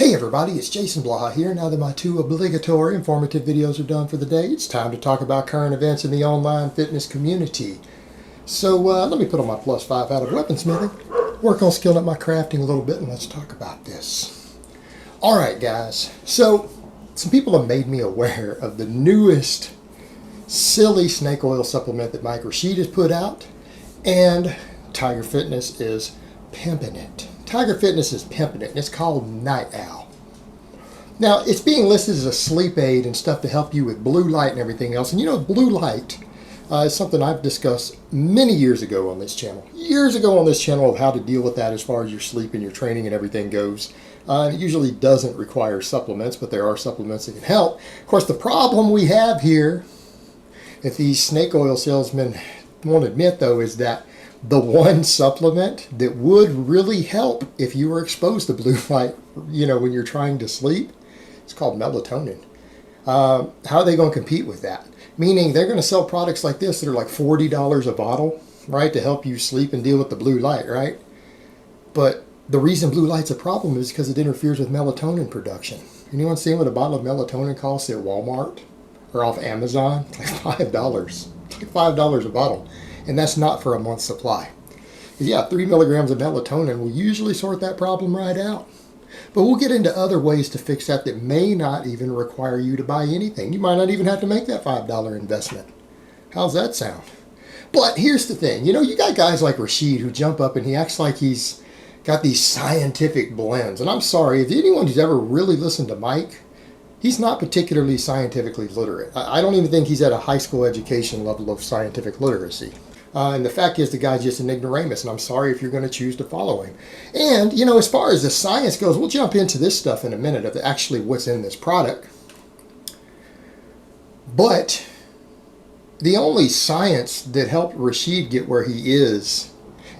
Hey everybody, it's Jason Blaha here. Now that my two obligatory informative videos are done for the day, it's time to talk about current events in the online fitness community. So let me put on my +5 out of weaponsmithing, work on skilling up my crafting a little bit, and let's talk about this. Alright guys, so some people have made me aware of the newest silly snake oil supplement that Mike Rashid has put out, and Tiger Fitness is pimping it. Tiger Fitness is pimping it, and it's called Night Owl. Now, it's being listed as a sleep aid and stuff to help you with blue light and everything else. And you know, blue light is something I've discussed many years ago on this channel. Years ago on this channel of how to deal with that as far as your sleep and your training and everything goes. It usually doesn't require supplements, but there are supplements that can help. Of course, the problem we have here, if these snake oil salesmen won't admit though, is that the one supplement that would really help if you were exposed to blue light, you know, when you're trying to sleep, it's called melatonin. How are they going to compete with that? Meaning they're going to sell products like this that are like $40 a bottle, right, to help you sleep and deal with the blue light, right? But the reason blue light's a problem is because it interferes with melatonin production. Anyone seen what a bottle of melatonin costs at Walmart or off Amazon? It's like $5. It's like $5 a bottle. And that's not for a month's supply. Yeah, 3 milligrams of melatonin will usually sort that problem right out. But we'll get into other ways to fix that that may not even require you to buy anything. You might not even have to make that $5 investment. How's that sound? But here's the thing. You know, you got guys like Rashid who jump up and he acts like he's got these scientific blends. And I'm sorry, if anyone who's ever really listened to Mike, he's not particularly scientifically literate. I don't even think he's at a high school education level of scientific literacy. And the fact is the guy's just an ignoramus, and I'm sorry if you're going to choose to follow him. And, you know, as far as the science goes, we'll jump into this stuff in a minute of actually what's in this product. But the only science that helped Rashid get where he is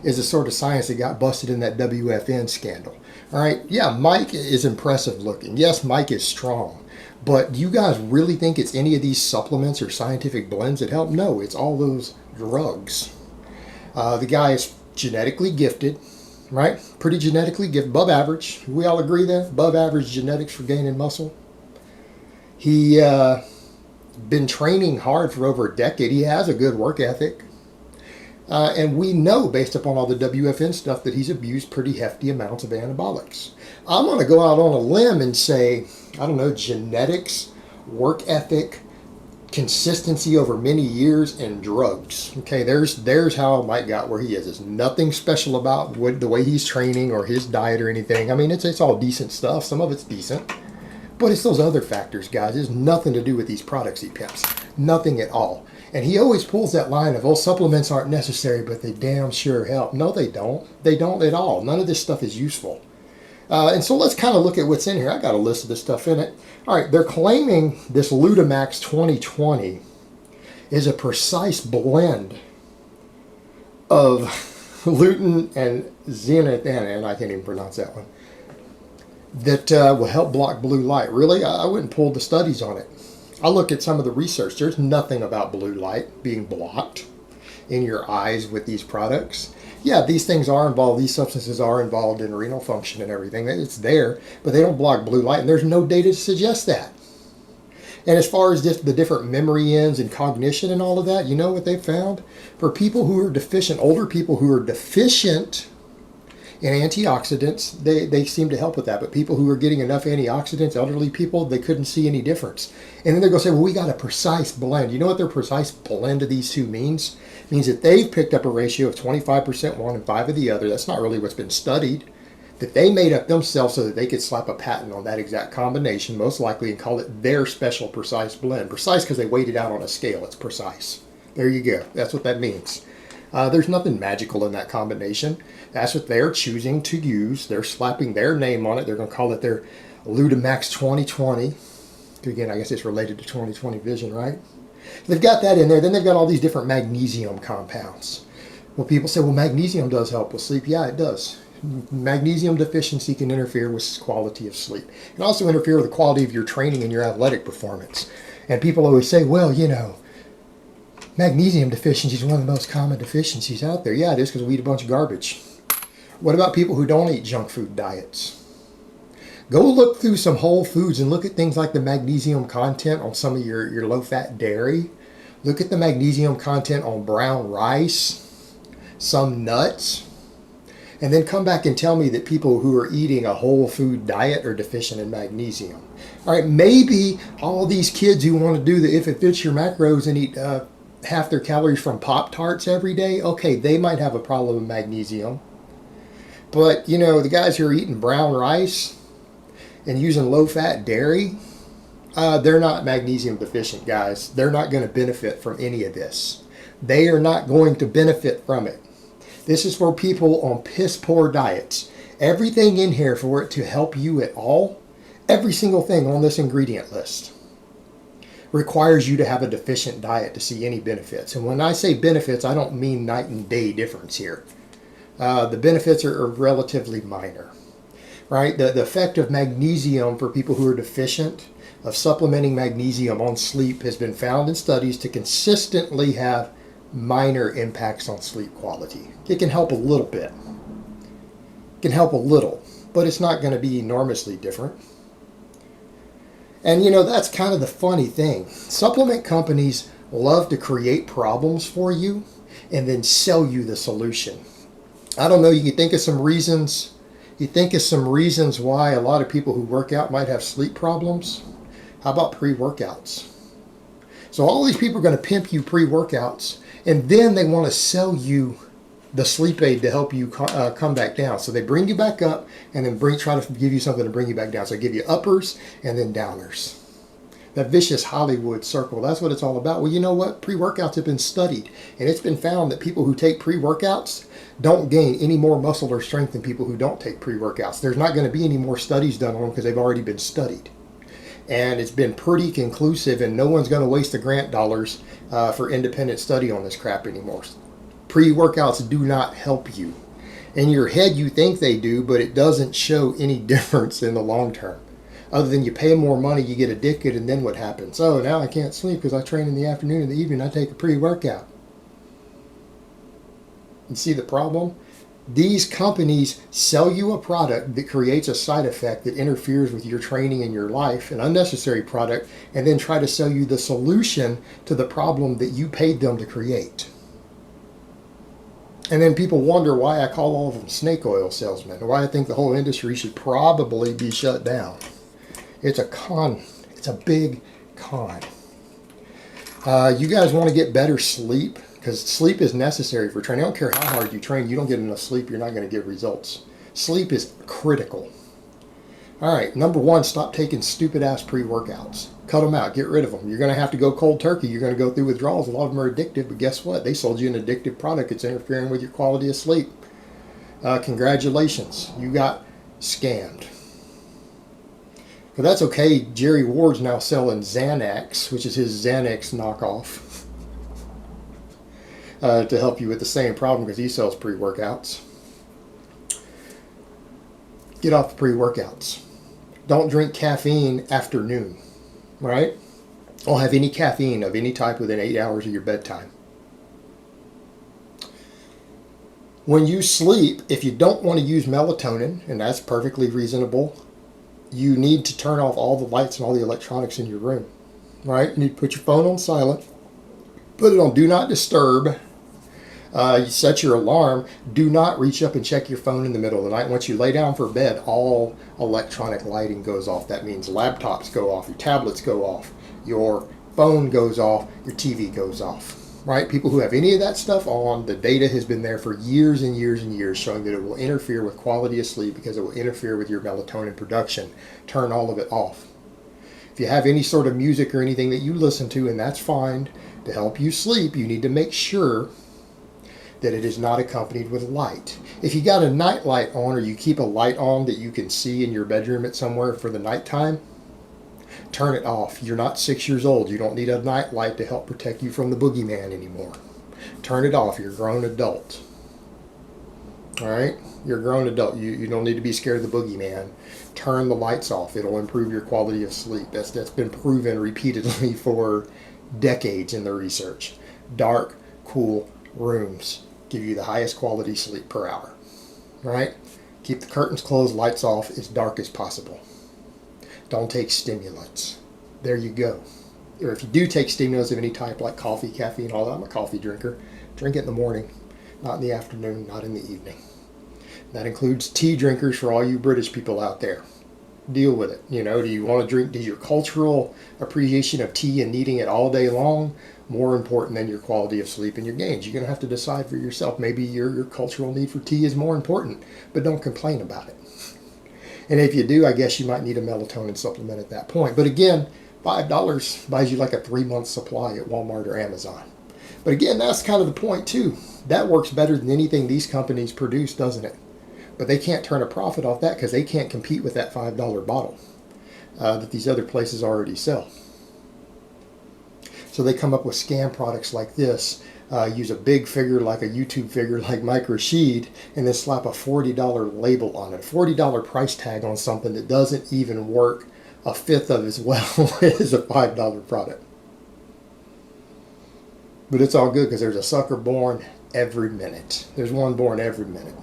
the sort of science that got busted in that WFN scandal. All right, yeah, Mike is impressive looking. Yes, Mike is strong. But do you guys really think it's any of these supplements or scientific blends that help? No, it's all those drugs. The guy is genetically gifted, right? Pretty genetically gifted, above average. We all agree that? Above average genetics for gaining muscle. He been training hard for over a decade. He has a good work ethic. And we know, based upon all the WFN stuff, that he's abused pretty hefty amounts of anabolics. I'm going to go out on a limb and say, I don't know, genetics, work ethic, consistency over many years, and drugs. Okay, there's how Mike got where he is. There's nothing special about the way he's training or his diet or anything. I mean, it's all decent stuff. Some of it's decent. But it's those other factors, guys. There's nothing to do with these products he pimps. Nothing at all. And he always pulls that line of, oh, supplements aren't necessary, but they damn sure help. No, they don't. They don't at all. None of this stuff is useful. And so let's kind of look at what's in here. I got a list of this stuff in it. All right, they're claiming this Ludamax 2020 is a precise blend of lutein and zeaxanthin, I can't even pronounce that one, that will help block blue light. Really? I wouldn't pull the studies on it. I look at some of the research. There's nothing about blue light being blocked in your eyes with these products. Yeah, these things are involved. These substances are involved in renal function and everything. It's there, but they don't block blue light, and there's no data to suggest that. And as far as the different memory ends and cognition and all of that, you know what they found? For people who are deficient, older people who are deficient in antioxidants, they seem to help with that. But people who are getting enough antioxidants, elderly people, they couldn't see any difference. And then they're going to say, well, we got a precise blend. You know what their precise blend of these two means? It means that they've picked up a ratio of 25% one and 5 of the other. That's not really what's been studied. That they made up themselves so that they could slap a patent on that exact combination, most likely, and call it their special precise blend. Precise because they weighed it out on a scale. It's precise. There you go. That's what that means. There's nothing magical in that combination. That's what they're choosing to use. They're slapping their name on it. They're going to call it their Ludamax 2020. Again, I guess it's related to 2020 vision, right? They've got that in there. Then they've got all these different magnesium compounds. Well, people say, well, magnesium does help with sleep. Yeah, it does. Magnesium deficiency can interfere with quality of sleep. It can also interfere with the quality of your training and your athletic performance. And people always say, well, you know, magnesium deficiency is one of the most common deficiencies out there. Yeah, it is, because we eat a bunch of garbage. What about people who don't eat junk food diets? Go look through some whole foods and look at things like the magnesium content on some of your low-fat dairy. Look at the magnesium content on brown rice, some nuts, and then come back and tell me that people who are eating a whole food diet are deficient in magnesium. All right, maybe all these kids who want to do the if it fits your macros and eat half their calories from Pop-Tarts every day, okay, they might have a problem with magnesium. But, you know, the guys who are eating brown rice and using low-fat dairy, they're not magnesium deficient, guys. They're not going to benefit from any of this. They are not going to benefit from it. This is for people on piss-poor diets. Everything in here for it to help you at all, every single thing on this ingredient list, requires you to have a deficient diet to see any benefits. And when I say benefits, I don't mean night and day difference here. The benefits are relatively minor, right? The effect of magnesium for people who are deficient, of supplementing magnesium on sleep, has been found in studies to consistently have minor impacts on sleep quality. It can help a little bit. It can help a little, but it's not going to be enormously different. And you know, that's kind of the funny thing. Supplement companies love to create problems for you and then sell you the solution. I don't know, you can think of some reasons. You think of some reasons why a lot of people who work out might have sleep problems. How about pre-workouts? So all these people are going to pimp you pre-workouts, and then they want to sell you the sleep aid to help you come back down. So they bring you back up and then try to give you something to bring you back down. So they give you uppers and then downers. That vicious Hollywood circle, that's what it's all about. Well, you know what? Pre-workouts have been studied, and it's been found that people who take pre-workouts don't gain any more muscle or strength than people who don't take pre-workouts. There's not going to be any more studies done on them because they've already been studied. And it's been pretty conclusive, and no one's going to waste the grant dollars for independent study on this crap anymore. Pre-workouts do not help you. In your head, you think they do, but it doesn't show any difference in the long term. Other than you pay more money, you get addicted, and then what happens? Oh, now I can't sleep because I train in the afternoon and the evening. I take a pre-workout. You see the problem? These companies sell you a product that creates a side effect that interferes with your training and your life, an unnecessary product, and then try to sell you the solution to the problem that you paid them to create. And then people wonder why I call all of them snake oil salesmen, or why I think the whole industry should probably be shut down. It's a con. It's a big con. You guys want to get better sleep? Because sleep is necessary for training. I don't care how hard you train. You don't get enough sleep, you're not going to get results. Sleep is critical. All right, number one, stop taking stupid-ass pre-workouts. Cut them out. Get rid of them. You're going to have to go cold turkey. You're going to go through withdrawals. A lot of them are addictive, but guess what? They sold you an addictive product. It's interfering with your quality of sleep. Congratulations. You got scammed. But that's okay. Jerry Ward's now selling Xanax, which is his Xanax knockoff, to help you with the same problem because he sells pre-workouts. Get off the pre-workouts. Don't drink caffeine after noon, right? Don't have any caffeine of any type within 8 hours of your bedtime. When you sleep, if you don't want to use melatonin, and that's perfectly reasonable, you need to turn off all the lights and all the electronics in your room, right? You need to put your phone on silent, put it on do not disturb. You set your alarm. Do not reach up and check your phone in the middle of the night. Once you lay down for bed, all electronic lighting goes off. That means laptops go off, your tablets go off, your phone goes off, your TV goes off, right? People who have any of that stuff on, the data has been there for years and years and years showing that it will interfere with quality of sleep because it will interfere with your melatonin production. Turn all of it off. If you have any sort of music or anything that you listen to, and that's fine, to help you sleep, you need to make sure that it is not accompanied with light. If you got a night light on, or you keep a light on that you can see in your bedroom at somewhere for the nighttime, turn it off. You're not 6 years old. You don't need a night light to help protect you from the boogeyman anymore. Turn it off. You're a grown adult. All right? You're a grown adult. You don't need to be scared of the boogeyman. Turn the lights off. It'll improve your quality of sleep. That's been proven repeatedly for decades in the research. Dark, cool rooms give you the highest quality sleep per hour. Right? Keep the curtains closed, lights off, as dark as possible. Don't take stimulants. There you go. Or if you do take stimulants of any type, like coffee, caffeine, all that, I'm a coffee drinker. Drink it in the morning, not in the afternoon, not in the evening. That includes tea drinkers for all you British people out there. Deal with it. You know, do you want to drink, is your cultural appreciation of tea and needing it all day long more important than your quality of sleep and your gains? You're going to have to decide for yourself. Maybe your cultural need for tea is more important, but don't complain about it. And if you do, I guess you might need a melatonin supplement at that point. But again, $5 buys you like a 3-month supply at Walmart or Amazon. But again, that's kind of the point too. That works better than anything these companies produce, doesn't it? But they can't turn a profit off that because they can't compete with that $5 bottle that these other places already sell. So they come up with scam products like this, use a big figure like a YouTube figure like Mike Rashid, and then slap a $40 label on it, a $40 price tag on something that doesn't even work a fifth of as well as a $5 product. But it's all good because there's a sucker born every minute. There's one born every minute.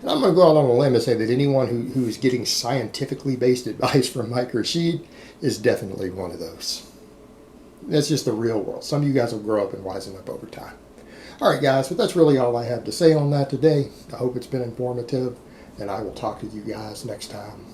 And I'm going to go out on a limb and say that anyone who is getting scientifically based advice from Mike Rashid is definitely one of those. That's just the real world. Some of you guys will grow up and wisen up over time. All right, guys, but that's really all I have to say on that today. I hope it's been informative, and I will talk to you guys next time.